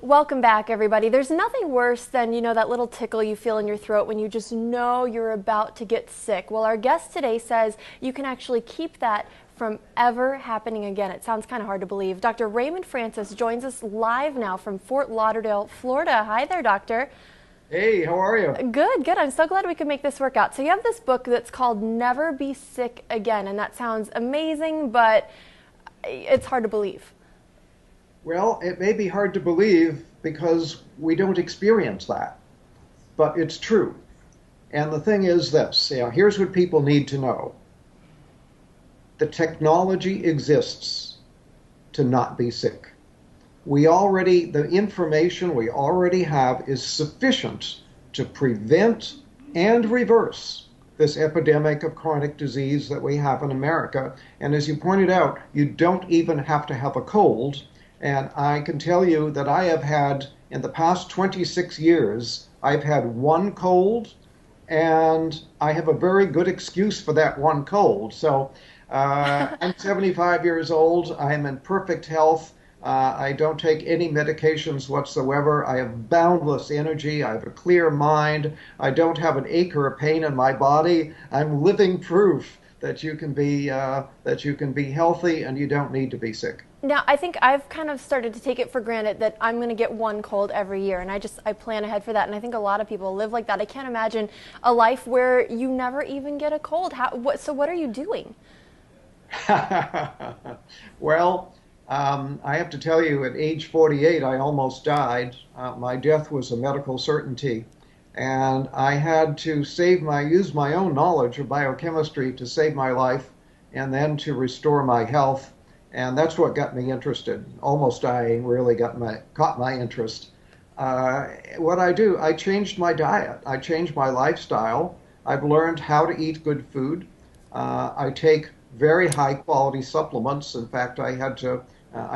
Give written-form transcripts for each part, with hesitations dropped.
Welcome back, everybody. There's nothing worse than, that little tickle you feel in your throat when you just know you're about to get sick. Well, our guest today says you can actually keep that from ever happening again. It sounds kind of hard to believe. Dr. Raymond Francis joins us live now from Fort Lauderdale, Florida. Hi there, doctor. Hey, how are you? Good, good. I'm so glad we could make this work out. So you have this book that's called Never Be Sick Again, and that sounds amazing, but it's hard to believe. Well, it may be hard to believe because we don't experience that, but it's true. And the thing is this, here's what people need to know. The technology exists to not be sick. The information we already have is sufficient to prevent and reverse this epidemic of chronic disease that we have in America. And as you pointed out, you don't even have to have a cold. And I can tell you that I have had, in the past 26 years, I've had one cold, and I have a very good excuse for that one cold. So I'm 75 years old. I am in perfect health. I don't take any medications whatsoever. I have boundless energy. I have a clear mind. I don't have an ache or a pain in my body. I'm living proof that you can be healthy and you don't need to be sick. Now, I think I've kind of started to take it for granted that I'm going to get one cold every year, and I plan ahead for that, and I think a lot of people live like that. I can't imagine a life where you never even get a cold. So what are you doing? Well, I have to tell you, at age 48, I almost died. My death was a medical certainty, and I had to use my own knowledge of biochemistry to save my life and then to restore my health. And that's what got me interested. Almost dying really caught my interest. What I do, I changed my diet. I changed my lifestyle. I've learned how to eat good food. I take very high quality supplements. In fact, I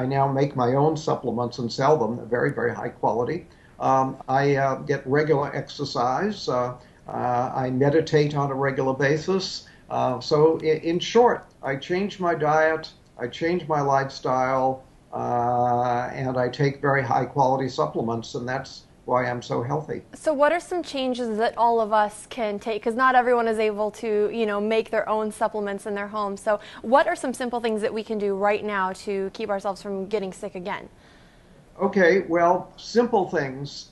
now make my own supplements and sell them, very, very high quality. I get regular exercise. I meditate on a regular basis. So in short, I changed my diet. I change my lifestyle, and I take very high quality supplements, and that's why I'm so healthy. So what are some changes that all of us can take? Because not everyone is able to, make their own supplements in their home. So what are some simple things that we can do right now to keep ourselves from getting sick again? Okay, well, simple things.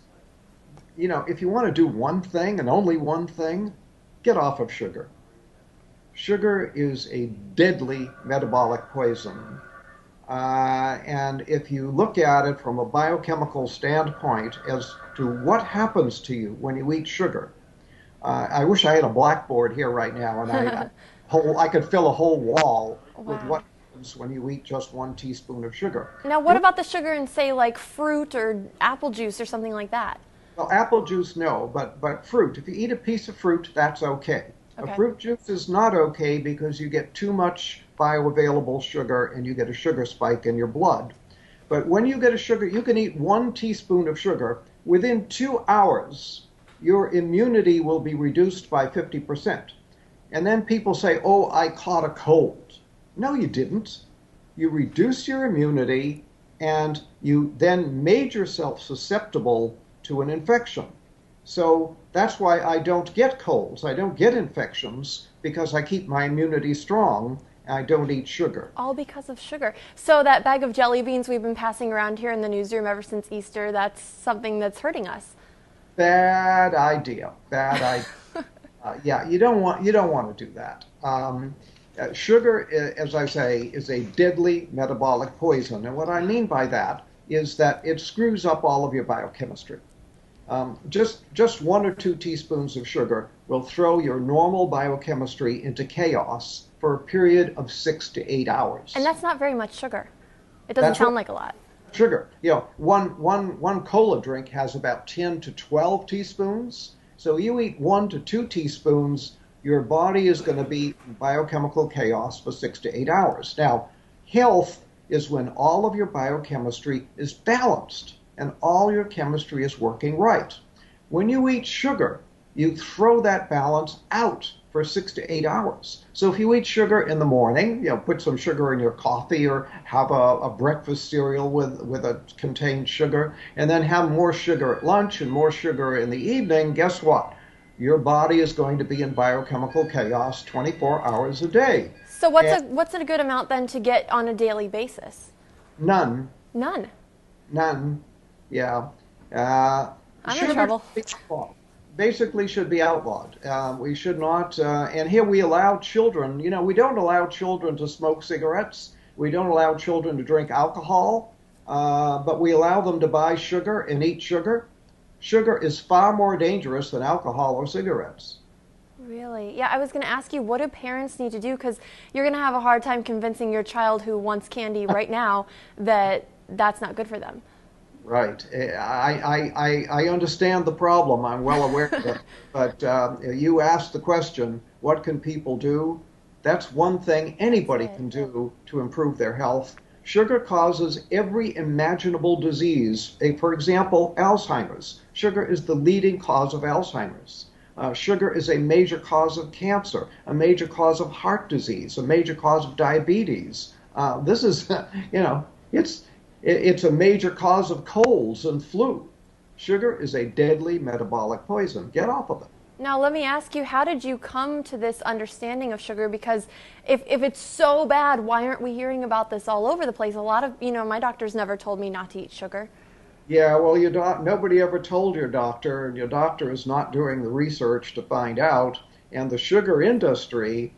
If you want to do one thing and only one thing, get off of sugar. Sugar is a deadly metabolic poison. And if you look at it from a biochemical standpoint as to what happens to you when you eat sugar, I wish I had a blackboard here right now and I could fill a whole wall with what happens when you eat just 1 teaspoon of sugar. Now, what about the sugar in, say, like fruit or apple juice or something like that? Well, apple juice, no, but fruit. If you eat a piece of fruit, that's okay. Okay. A fruit juice is not okay because you get too much bioavailable sugar and you get a sugar spike in your blood. But when you get a sugar, you can eat 1 teaspoon of sugar. Within 2 hours, your immunity will be reduced by 50%. And then people say, oh, I caught a cold. No, you didn't. You reduce your immunity and you then made yourself susceptible to an infection. So that's why I don't get colds. I don't get infections because I keep my immunity strong. I don't eat sugar. All because of sugar. So that bag of jelly beans we've been passing around here in the newsroom ever since Easter, that's something that's hurting us. Bad idea. Bad idea. Yeah, you don't want to do that. Sugar, as I say, is a deadly metabolic poison. And what I mean by that is that it screws up all of your biochemistry. Just 1 or 2 teaspoons of sugar will throw your normal biochemistry into chaos for a period of 6 to 8 hours. And that's not very much sugar. It doesn't sound like a lot. Sugar. One cola drink has about 10 to 12 teaspoons. So you eat 1 to 2 teaspoons, your body is going to be in biochemical chaos for 6 to 8 hours. Now, health is when all of your biochemistry is balanced and all your chemistry is working right. When you eat sugar, you throw that balance out for 6 to 8 hours. So if you eat sugar in the morning, put some sugar in your coffee or have a breakfast cereal with a contained sugar, and then have more sugar at lunch and more sugar in the evening, guess what? Your body is going to be in biochemical chaos 24 hours a day. So And what's a good amount then to get on a daily basis? none, None. none, yeah. Uh, I'm in Sugar trouble. should be outlawed. Basically should be outlawed. We should not, and here we allow children, we don't allow children to smoke cigarettes. We don't allow children to drink alcohol, but we allow them to buy sugar and eat sugar. Sugar is far more dangerous than alcohol or cigarettes. Really? Yeah, I was going to ask you, what do parents need to do? Because you're going to have a hard time convincing your child who wants candy right now that that's not good for them. Right. I understand the problem. I'm well aware of it. But you asked the question, what can people do? That's one thing anybody can do to improve their health. Sugar causes every imaginable disease. For example, Alzheimer's. Sugar is the leading cause of Alzheimer's. Sugar is a major cause of cancer, a major cause of heart disease, a major cause of diabetes. This is, it's a major cause of colds and flu. Sugar is a deadly metabolic poison. Get off of it. Now, let me ask you, how did you come to this understanding of sugar? Because if it's so bad, why aren't we hearing about this all over the place? A lot of, my doctors never told me not to eat sugar. Yeah, well, nobody ever told your doctor, and your doctor is not doing the research to find out. And the sugar industry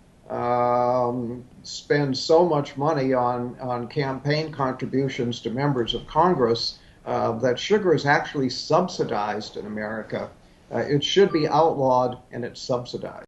spends so much money on campaign contributions to members of Congress that sugar is actually subsidized in America. It should be outlawed, and it's subsidized.